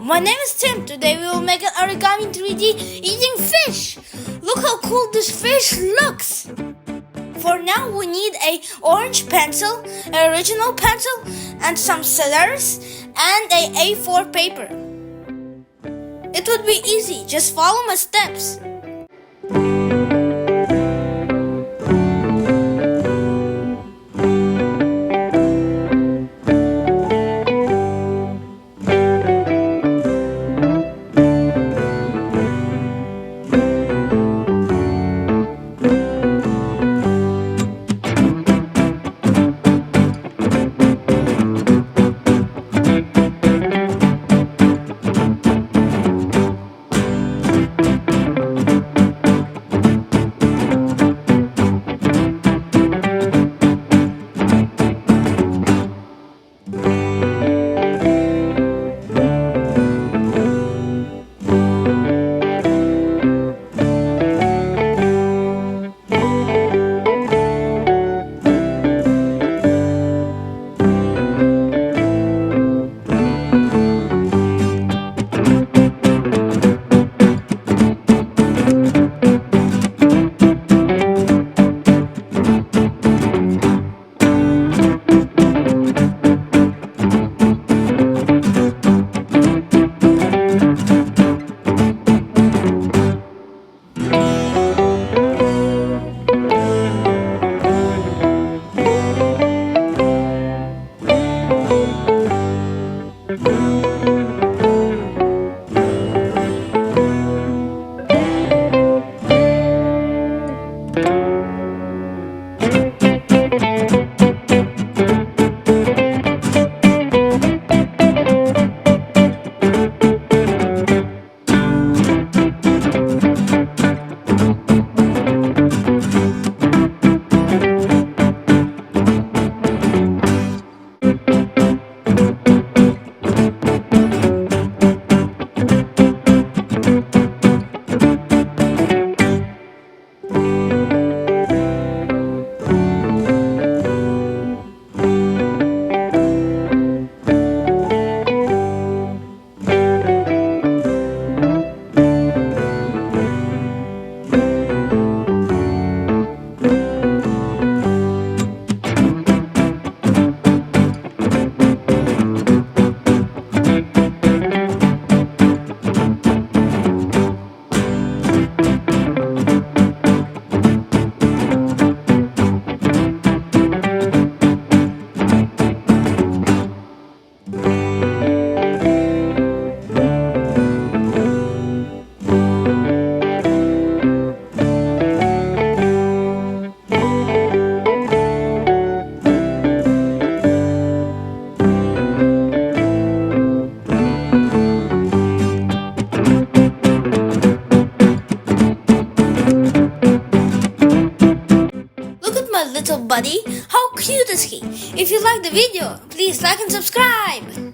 My name is Tim. Today we will make an origami 3D eating fish. Look how cool this fish looks. For now we need a orange pencil, an original pencil, and some scissors, and a A4 paper. It would be easy, just follow my steps. Little buddy, how cute is he? If you like the video, please like and subscribe.